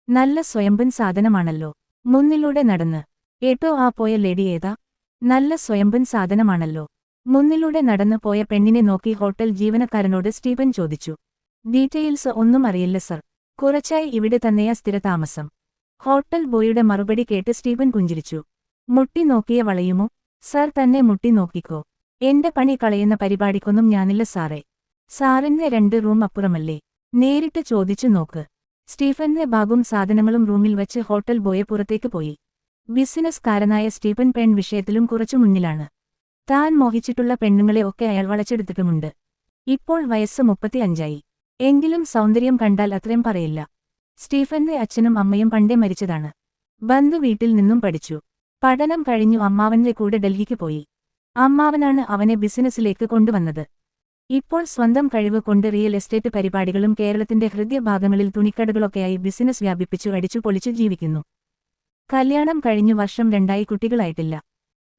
നല്ല സ്വയംഭൻ സാധനമാണല്ലോ. മുന്നിലൂടെ നടന്ന്. ഏട്ടോ ആ പോയ ലേഡി ഏതാ? നല്ല സ്വയംഭൻ സാധനമാണല്ലോ. മുന്നിലൂടെ നടന്ന് പോയ പെണ്ണിനെ നോക്കി ഹോട്ടൽ ജീവനക്കാരനോട് സ്റ്റീഫൻ ചോദിച്ചു. ഡീറ്റെയിൽസ് ഒന്നും അറിയില്ല സർ. കുറച്ചായി ഇവിടെ തന്നെയാ സ്ഥിരതാമസം. ഹോട്ടൽ ബോയുടെ മറുപടി കേട്ട് സ്റ്റീഫൻ പുഞ്ചിരിച്ചു. മുട്ടി നോക്കിയ വളയുമോ? സർ തന്നെ മുട്ടി നോക്കിക്കോ. എന്റെ പണി കളയുന്ന പരിപാടിക്കൊന്നും ഞാനില്ല സാറേ. സാറിന്റെ 2 റൂം അപ്പുറമല്ലേ. നേരിട്ട് ചോദിച്ചു നോക്ക്. സ്റ്റീഫന്റെ ബാഗും സാധനങ്ങളും റൂമിൽ വച്ച് ഹോട്ടൽ ബോയെ പുറത്തേക്ക് പോയി. ബിസിനസ്കാരനായ സ്റ്റീഫൻ പെൺ വിഷയത്തിലും കുറച്ചു മുന്നിലാണ്. താൻ മോഹിച്ചിട്ടുള്ള പെണ്ണുങ്ങളെ ഒക്കെ അയാൾ വളച്ചെടുത്തിട്ടുമുണ്ട്. ഇപ്പോൾ വയസ്സ് 35ആയി. എങ്കിലും സൗന്ദര്യം കണ്ടാൽ അത്രയും പറയില്ല. സ്റ്റീഫന്റെ അച്ഛനും അമ്മയും പണ്ടേ മരിച്ചതാണ്. ബന്ധു വീട്ടിൽ നിന്നും പഠിച്ചു. പഠനം കഴിഞ്ഞു അമ്മാവന്റെ കൂടെ ഡൽഹിക്ക് പോയി. അമ്മാവനാണ് അവനെ ബിസിനസ്സിലേക്ക് കൊണ്ടുവന്നത്. ഇപ്പോൾ സ്വന്തം കഴിവ് കൊണ്ട് റിയൽ എസ്റ്റേറ്റ് പരിപാടികളും കേരളത്തിന്റെ ഹൃദയഭാഗങ്ങളിൽ തുണിക്കടകളൊക്കെയായി ബിസിനസ് വ്യാപിപ്പിച്ചു അടിച്ചു പൊളിച്ചു ജീവിക്കുന്നു. കല്യാണം കഴിഞ്ഞു വർഷം 2 കുട്ടികളായിട്ടില്ല.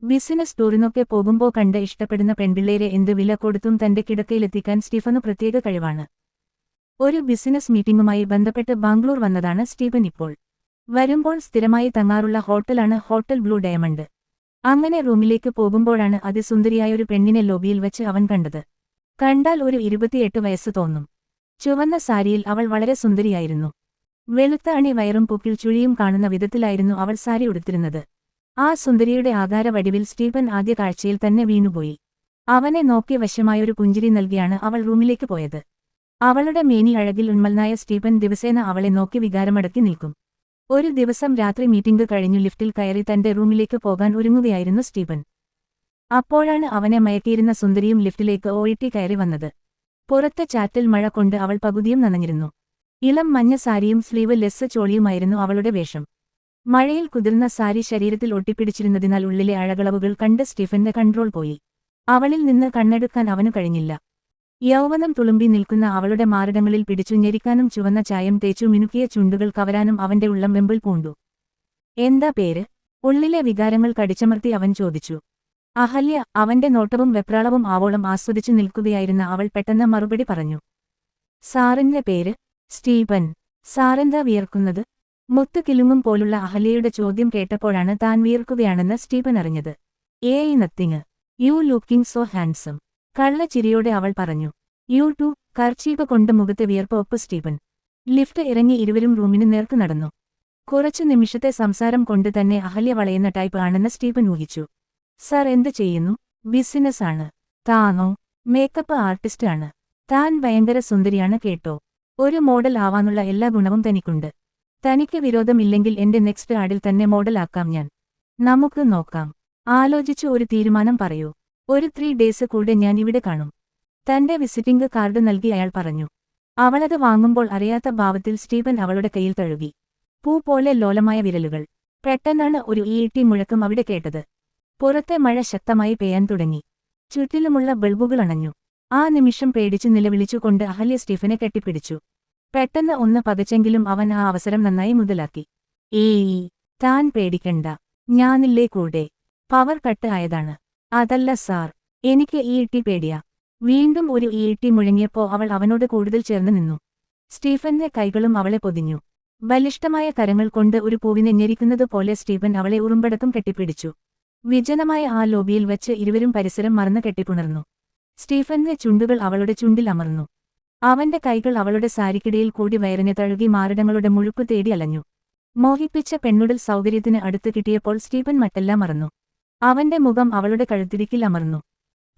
ബിസിനസ് ടൂറിനൊക്കെ പോകുമ്പോൾ കണ്ട് ഇഷ്ടപ്പെടുന്ന പെൺപിള്ളേരെ എന്ത് വില കൊടുത്തും തന്റെ കിടക്കയിലെത്തിക്കാൻ സ്റ്റീഫനു പ്രത്യേക കഴിവാണ്. ഒരു ബിസിനസ് മീറ്റിംഗുമായി ബന്ധപ്പെട്ട് ബാംഗ്ലൂർ വന്നതാണ് സ്റ്റീഫൻ ഇപ്പോൾ. വരുമ്പോൾ സ്ഥിരമായി തങ്ങാറുള്ള ഹോട്ടലാണ് ഹോട്ടൽ ബ്ലൂ ഡയമണ്ട്. അങ്ങനെ റൂമിലേക്ക് പോകുമ്പോഴാണ് അതിസുന്ദരിയായൊരു പെണ്ണിനെ ലോബിയിൽ വെച്ച് അവൻ കണ്ടത്. കണ്ടാൽ ഒരു 28 വയസ്സ് തോന്നും. ചുവന്ന സാരിയിൽ അവൾ വളരെ സുന്ദരിയായിരുന്നു. വെളുത്ത അണി വയറും പൂക്കിൽ ചുഴിയും കാണുന്ന വിധത്തിലായിരുന്നു അവൾ സാരി ഉടുത്തിരുന്നത്. ആ സുന്ദരിയുടെ ആകാരവടിവിൽ സ്റ്റീഫൻ ആദ്യ കാഴ്ചയിൽ തന്നെ വീണുപോയി. അവനെ നോക്കി വശമായൊരു പുഞ്ചിരി നൽകിയാണ് അവൾ റൂമിലേക്ക് പോയത്. അവളുടെ മേനി അഴകിൽ ഉന്മൽനായ സ്റ്റീഫൻ ദിവസേന അവളെ നോക്കി വികാരമടക്കി നിൽക്കും. ഒരു ദിവസം രാത്രി മീറ്റിംഗ് കഴിഞ്ഞു ലിഫ്റ്റിൽ കയറി തന്റെ റൂമിലേക്ക് പോകാൻ ഒരുങ്ങുകയായിരുന്നു സ്റ്റീഫൻ. അപ്പോഴാണ് അവനെ മയക്കിയിരുന്ന സുന്ദരിയും ലിഫ്റ്റിലേക്ക് ഓയിട്ടി കയറി വന്നത്. പുറത്തെ ചാറ്റൽ മഴ കൊണ്ട് അവൾ പകുതിയും നനഞ്ഞിരുന്നു. ഇളം മഞ്ഞ സാരിയും സ്ലീവ് ലെസ് ചോളിയുമായിരുന്നു അവളുടെ വേഷം. മഴയിൽ കുതിർന്ന സാരി ശരീരത്തിൽ ഒട്ടിപ്പിടിച്ചിരുന്നതിനാൽ ഉള്ളിലെ അഴകളവുകൾ കണ്ട് സ്റ്റീഫന്റെ കൺട്രോൾ പോയി. അവളിൽ നിന്ന് കണ്ണെടുക്കാൻ അവനു കഴിഞ്ഞില്ല. യൗവനം തുളുമ്പി നിൽക്കുന്ന അവളുടെ മാറിടങ്ങളിൽ പിടിച്ചു ഞെരിക്കാനും ചുവന്ന ചായം തേച്ചു മിനുക്കിയ ചുണ്ടുകൾ കവരാനും അവന്റെ ഉള്ളം വെമ്പിൾ പൂണ്ടു. എന്താ പേര്? ഉള്ളിലെ വികാരങ്ങൾ കടിച്ചമർത്തി അവൻ ചോദിച്ചു. അഹല്യ. അവന്റെ നോട്ടവും വെപ്രാളവും ആവോളം ആസ്വദിച്ചു നിൽക്കുകയായിരുന്ന അവൾ പെട്ടെന്ന് മറുപടി പറഞ്ഞു. സാറിന്റെ പേര്? സ്റ്റീഫൻ. സാറെന്താ വിയർക്കുന്നത്? മുത്തു കിലുങ്ങും പോലുള്ള അഹല്യയുടെ ചോദ്യം കേട്ടപ്പോഴാണ് താൻ വിയർക്കുകയാണെന്ന് സ്റ്റീഫൻ അറിഞ്ഞത്. ഏയ് nothing. You looking so handsome. കള്ളച്ചിരിയോടെ അവൾ പറഞ്ഞു. U to. കർച്ചീപ കൊണ്ട് മുഖത്തെ വിയർപ്പ് ഒപ്പ് സ്റ്റീഫൻ. ലിഫ്റ്റ് ഇറങ്ങി ഇരുവരും റൂമിന് നേർക്ക് നടന്നു. കുറച്ചു നിമിഷത്തെ സംസാരം കൊണ്ട് തന്നെ അഹല്യ വളയുന്ന ടൈപ്പ് ആണെന്ന് സ്റ്റീഫൻ ഊഹിച്ചു. സർ എന്ത് ചെയ്യുന്നു? ബിസിനസ് ആണ്. താനോ? മേക്കപ്പ് ആർട്ടിസ്റ്റ് ആണ്. താൻ ഭയങ്കര സുന്ദരിയാണ് കേട്ടോ. ഒരു മോഡൽ ആവാനുള്ള എല്ലാ ഗുണവും തനിക്കുണ്ട്. തനിക്ക് വിരോധമില്ലെങ്കിൽ എന്റെ നെക്സ്റ്റ് ആഡിൽ തന്നെ മോഡൽ ആക്കാം ഞാൻ. നമുക്ക് നോക്കാം. ആലോചിച്ചു ഒരു തീരുമാനം പറയൂ. ഒരു 3 ഡേയ്സ് കൂടെ ഞാൻ ഇവിടെ കാണും. തന്റെ വിസിറ്റിംഗ് കാർഡ് നൽകി അയാൾ പറഞ്ഞു. അവളത് വാങ്ങുമ്പോൾ അറിയാത്ത ഭാവത്തിൽ സ്റ്റീഫൻ അവളുടെ കയ്യിൽ തഴുകി. പൂ പോലെ ലോലമായ വിരലുകൾ. പെട്ടെന്നാണ് ഒരു ഈട്ടി മുഴക്കം അവിടെ കേട്ടത്. പുറത്തെ മഴ ശക്തമായി പെയ്യാൻ തുടങ്ങി. ചുറ്റിലുമുള്ള ബൾബുകൾ അണഞ്ഞു. ആ നിമിഷം പേടിച്ചു നിലവിളിച്ചുകൊണ്ട് അഹല്യ സ്റ്റീഫനെ കെട്ടിപ്പിടിച്ചു. പെട്ടെന്ന് ഒന്ന് പകച്ചെങ്കിലും അവൻ ആ അവസരം നന്നായി മുതലാക്കി. ഏയ്. താൻ പേടിക്കണ്ട. ഞാനില്ലേ കൂടെ. പവർ കട്ട് ആയതാണ്. അതല്ല സാർ. എനിക്ക് ഈ ഇട്ടി പേടിയാ. വീണ്ടും ഒരു ഈട്ടി മുഴങ്ങിയപ്പോ അവൾ അവനോട് കൂടുതൽ ചേർന്ന് നിന്നു. സ്റ്റീഫന്റെ കൈകളും അവളെ പൊതിഞ്ഞു. ബലിഷ്ഠമായ കരങ്ങൾ കൊണ്ട് ഒരു പൂവിനെ ഞെരിക്കുന്നത് പോലെ സ്റ്റീഫൻ അവളെ ഉറുമ്പടക്കം കെട്ടിപ്പിടിച്ചു. വിജനമായ ആ ലോബിയിൽ വച്ച് ഇരുവരും പരിസരം മറന്ന് കെട്ടിപ്പുണർന്നു. സ്റ്റീഫന്റെ ചുണ്ടുകൾ അവളുടെ ചുണ്ടിൽ അമർന്നു. അവന്റെ കൈകൾ അവളുടെ സാരിക്കിടയിൽ കൂടി വയറിനെ തഴുകി മാറിടങ്ങളുടെ മുഴുപ്പ് തേടി അലഞ്ഞു. മോഹിപ്പിച്ച പെണ്ണുടൽ സൗകര്യത്തിന് അടുത്ത് കിട്ടിയപ്പോൾ സ്റ്റീഫൻ മറ്റെല്ലാം മറന്നു. അവന്റെ മുഖം അവളുടെ കഴുത്തിരിക്കിൽ അമർന്നു.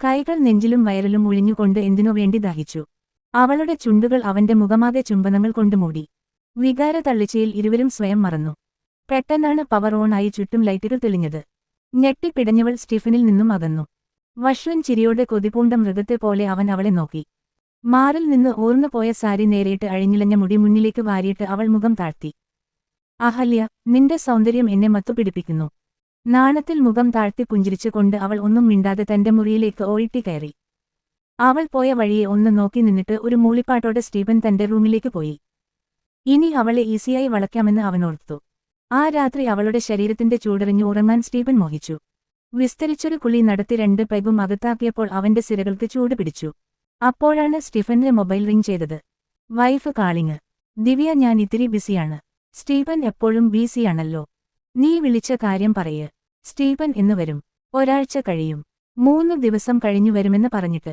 കൈകൾ നെഞ്ചിലും വയറിലും ഒഴിഞ്ഞുകൊണ്ട് എന്തിനോ വേണ്ടി ദാഹിച്ചു. അവളുടെ ചുണ്ടുകൾ അവന്റെ മുഖമാകെ ചുംബനങ്ങൾ കൊണ്ട് മൂടി. വികാര തള്ളിച്ചയിൽ ഇരുവരും സ്വയം മറന്നു. പെട്ടെന്നാണ് പവർ ഓൺ ആയി ചുറ്റും ലൈറ്റുകൾ തെളിഞ്ഞത്. ഞെട്ടിപ്പിടഞ്ഞവൾ സ്റ്റീഫനിൽ നിന്നും അകന്നു. വശ്വൻ ചിരിയോടെ കൊതിപൂണ്ട മൃഗത്തെ പോലെ അവൻ അവളെ നോക്കി. മാറിൽ നിന്ന് ഓർന്നു പോയ സാരി നേരിട്ട് അഴിഞ്ഞിലഞ്ഞ മുടി മുന്നിലേക്ക് വാരിയിട്ട് അവൾ മുഖം താഴ്ത്തി. അഹല്യ, നിന്റെ സൗന്ദര്യം എന്നെ മത്തുപിടിപ്പിക്കുന്നു. നാണത്തിൽ മുഖം താഴ്ത്തി പുഞ്ചിരിച്ചുകൊണ്ട് അവൾ ഒന്നും മിണ്ടാതെ തന്റെ മുറിയിലേക്ക് ഓയിട്ടി കയറി. അവൾ പോയ വഴിയെ ഒന്ന് നോക്കി നിന്നിട്ട് ഒരു മൂളിപ്പാട്ടോടെ സ്റ്റീഫൻ തന്റെ റൂമിലേക്ക് പോയി. ഇനി അവളെ ഈസിയായി വളയ്ക്കാമെന്ന് അവനോർത്തു. ആ രാത്രി അവളുടെ ശരീരത്തിന്റെ ചൂടറിഞ്ഞു ഉറങ്ങാൻ സ്റ്റീഫൻ മോഹിച്ചു. വിസ്തരിച്ചൊരു കുളി നടത്തി 2 പെഗും അകത്താക്കിയപ്പോൾ അവന്റെ സിരകൾക്ക് ചൂട് പിടിച്ചു. അപ്പോഴാണ് സ്റ്റീഫന്റെ മൊബൈൽ റിംഗ് ചെയ്തത്. Wife calling. ദിവ്യ, ഞാൻ ഇത്തിരി ബിസിയാണ്. സ്റ്റീഫൻ എപ്പോഴും ബിസിയാണല്ലോ. നീ വിളിച്ച കാര്യം പറയ്. സ്റ്റീഫൻ എന്ന് വരും. ഒരാഴ്ച കഴിയും. 3 ദിവസം കഴിഞ്ഞു വരുമെന്ന് പറഞ്ഞിട്ട്.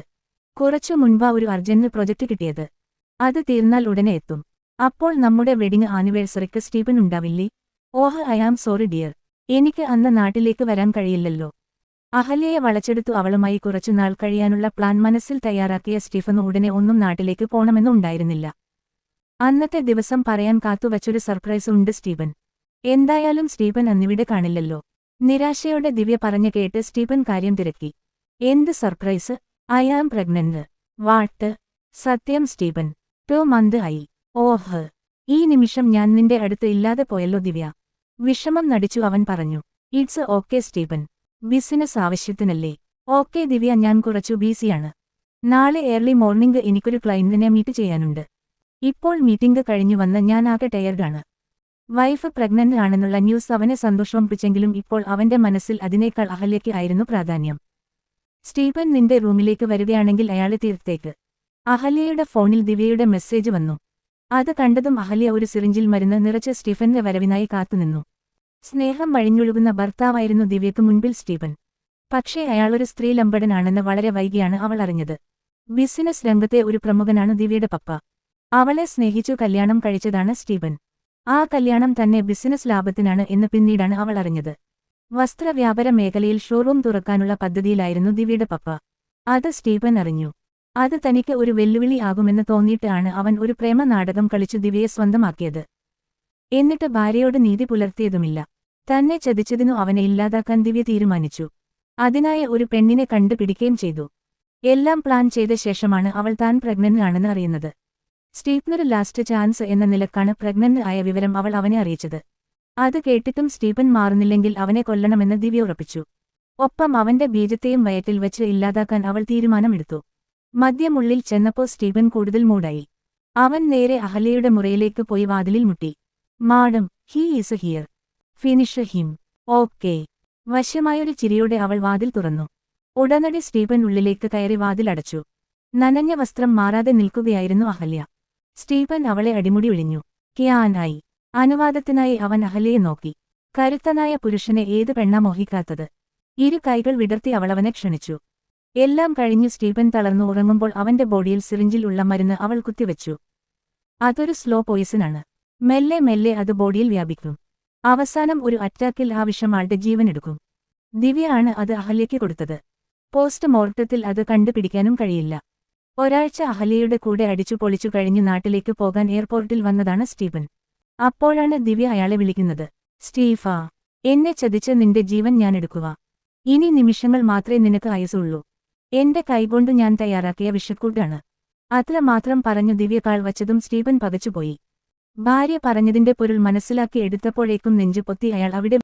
കുറച്ചു മുൻപാ ഒരു അർജന്റ് പ്രൊജക്റ്റ് കിട്ടിയത്. അത് തീർന്നാൽ ഉടനെ എത്തും. അപ്പോൾ നമ്മുടെ വെഡിങ് ആനിവേഴ്സറിക്ക് സ്റ്റീഫൻ ഉണ്ടാവില്ലേ? ഓഹ് ഐ ആം സോറി ഡിയർ. എനിക്ക് അന്ന് നാട്ടിലേക്ക് വരാൻ കഴിയില്ലല്ലോ. അഹല്യയെ വളച്ചെടുത്തു അവളുമായി കുറച്ചുനാൾ കഴിയാനുള്ള പ്ലാൻ മനസ്സിൽ തയ്യാറാക്കിയ സ്റ്റീഫന് ഉടനെ ഒന്നും നാട്ടിലേക്ക് പോണമെന്നും ഉണ്ടായിരുന്നില്ല. അന്നത്തെ ദിവസം പറയാൻ കാത്തുവച്ചൊരു സർപ്രൈസ് ഉണ്ട് സ്റ്റീഫൻ. എന്തായാലും സ്റ്റീഫൻ അന്നിവിടെ കാണില്ലല്ലോ. നിരാശയോടെ ദിവ്യ പറഞ്ഞു കേട്ട് സ്റ്റീഫൻ കാര്യം തിരക്കി. എന്ത് surprise? I am pregnant. What? സത്യം സ്റ്റീഫൻ. 2 months ആയി. ഓഹ്, ഈ നിമിഷം ഞാൻ നിന്റെ അടുത്ത് ഇല്ലാതെ പോയല്ലോ ദിവ്യ. വിഷമം നടിച്ചു അവൻ പറഞ്ഞു. It's okay Stephen. ബിസിനസ് ആവശ്യത്തിനല്ലേ. ഓക്കെ ദിവ്യ, ഞാൻ കുറച്ചു ബിസിയാണ്. നാളെ ഏർലി മോർണിംഗ് എനിക്കൊരു ക്ലയന്റിനെ മീറ്റ് ചെയ്യാനുണ്ട്. ഇപ്പോൾ മീറ്റിംഗ് കഴിഞ്ഞു വന്ന് ഞാൻ ആകെ ടയർഡാണ്. വൈഫ് പ്രഗ്നന്റ് ആണെന്നുള്ള ന്യൂസ് അവനെ സന്തോഷിപ്പിച്ചെങ്കിലും ഇപ്പോൾ അവന്റെ മനസ്സിൽ അതിനേക്കാൾ അഹല്യയ്ക്ക് ആയിരുന്നു പ്രാധാന്യം. സ്റ്റീഫൻ നിന്റെ റൂമിലേക്ക് വരികയാണെങ്കിൽ അയാളെ തീർത്തേക്ക്. അഹല്യയുടെ ഫോണിൽ ദിവ്യയുടെ മെസ്സേജ് വന്നു. അത് കണ്ടതും അഹല്യ ഒരു സിറിഞ്ചിൽ മരുന്ന് നിറച്ച് സ്റ്റീഫന്റെ വരവിനായി കാത്തുനിന്നു. സ്നേഹം വഴിഞ്ഞൊഴുകുന്ന ഭർത്താവായിരുന്നു ദിവ്യയ്ക്ക് മുൻപിൽ സ്റ്റീഫൻ. പക്ഷേ അയാളൊരു സ്ത്രീലമ്പടനാണെന്ന് വളരെ വൈകിയാണ് അവൾ അറിഞ്ഞത്. ബിസിനസ് രംഗത്തെ ഒരു പ്രമുഖനാണ് ദിവ്യയുടെ പപ്പ. അവളെ സ്നേഹിച്ചു കല്യാണം കഴിച്ചതാണ് സ്റ്റീഫൻ. ആ കല്യാണം തന്നെ ബിസിനസ് ലാഭത്തിനാണ് എന്ന് പിന്നീടാണ് അവൾ അറിഞ്ഞത്. വസ്ത്രവ്യാപാര മേഖലയിൽ ഷോറൂം തുറക്കാനുള്ള പദ്ധതിയിലായിരുന്നു ദിവ്യയുടെ പപ്പ. അത് സ്റ്റീഫൻ അറിഞ്ഞു. അത് തനിക്ക് ഒരു വെല്ലുവിളി ആകുമെന്ന് തോന്നിയിട്ടാണ് അവൻ ഒരു പ്രേമ നാടകം കളിച്ചു ദിവ്യയെ സ്വന്തമാക്കിയത്. എന്നിട്ട് ഭാര്യയോട് നീതി പുലർത്തിയതുമില്ല. തന്നെ ചതിച്ചതിനു അവനെ ഇല്ലാതാക്കാൻ ദിവ്യ തീരുമാനിച്ചു. അതിനായി ഒരു പെണ്ണിനെ കണ്ടുപിടിക്കുകയും ചെയ്തു. എല്ലാം പ്ലാൻ ചെയ്ത ശേഷമാണ് അവൾ താൻ പ്രഗ്നന്റ് ആണെന്ന് അറിയുന്നത്. സ്റ്റീഫനൊരു ലാസ്റ്റ് ചാൻസ് എന്ന നിലക്കാണ് പ്രഗ്നന്റ് ആയ വിവരം അവൾ അവനെ അറിയിച്ചത്. അത് കേട്ടിട്ടും സ്റ്റീഫൻ മാറുന്നില്ലെങ്കിൽ അവനെ കൊല്ലണമെന്ന് ദിവ്യ ഉറപ്പിച്ചു. ഒപ്പം അവന്റെ ബീജത്തെയും വയറ്റിൽ വെച്ച് ഇല്ലാതാക്കാൻ അവൾ തീരുമാനമെടുത്തു. മദ്യമുള്ളിൽ ചെന്നപ്പോൾ സ്റ്റീഫൻ കൂടുതൽ മൂടായി. അവൻ നേരെ അഹല്യയുടെ മുറിയിലേക്ക് പോയി വാതിലിൽ മുട്ടി. Madam, he is here. Finish him. Okay. വശ്യമായൊരു ചിരിയോടെ അവൾ വാതിൽ തുറന്നു. ഉടനടി സ്റ്റീഫൻ ഉള്ളിലേക്ക് കയറി വാതിലടച്ചു. നനഞ്ഞ വസ്ത്രം മാറാതെ നിൽക്കുകയായിരുന്നു അഹല്യ. സ്റ്റീഫൻ അവളെ അടിമുടി ഒഴിഞ്ഞു. ക്യാനായി. അനുവാദത്തിനായി അവൻ അഹല്യയെ നോക്കി. കരുത്തനായ പുരുഷനെ ഏത് പെണ്ണാ മോഹിക്കാത്തത്? 2 കൈകൾ വിടർത്തി അവളവനെ ക്ഷണിച്ചു. എല്ലാം കഴിഞ്ഞു സ്റ്റീഫൻ തളർന്നു ഉറങ്ങുമ്പോൾ അവന്റെ ബോഡിയിൽ സിറിഞ്ചിൽ ഉള്ള മരുന്ന് അവൾ കുത്തിവെച്ചു. അതൊരു സ്ലോ പോയിസനാണ്. മെല്ലെ മെല്ലെ അത് ബോഡിയിൽ വ്യാപിക്കും. അവസാനം ഒരു അറ്റാക്കിൽ ആ വിഷം ആളുടെ ജീവനെടുക്കും. ദിവ്യ ആണ് അത് അഹല്യയ്ക്ക് കൊടുത്തത്. പോസ്റ്റ്മോർട്ടത്തിൽ അത് കണ്ടുപിടിക്കാനും കഴിയില്ല. ഒരാഴ്ച അഹല്യയുടെ കൂടെ അടിച്ചു പൊളിച്ചു കഴിഞ്ഞു നാട്ടിലേക്ക് പോകാൻ എയർപോർട്ടിൽ വന്നതാണ് സ്റ്റീഫൻ. അപ്പോഴാണ് ദിവ്യ അയാളെ വിളിക്കുന്നത്. സ്റ്റീഫാ, എന്നെ ചതിച്ച് നിന്റെ ജീവൻ ഞാൻ എടുക്കുക. ഇനി നിമിഷങ്ങൾ മാത്രമേ നിനക്ക് ആയുസുള്ളൂ. എന്റെ കൈകൊണ്ട് ഞാൻ തയ്യാറാക്കിയ വിഷക്കൂട്ടാണ്. അത്ര മാത്രം പറഞ്ഞു ദിവ്യ കാൽ വച്ചതും സ്റ്റീഫൻ പകച്ചുപോയി. ഭാര്യ പറഞ്ഞതിന്റെ പൊരുൾ മനസ്സിലാക്കി എടുത്തപ്പോഴേക്കും നെഞ്ചു പൊത്തി അയാൾ അവിടെ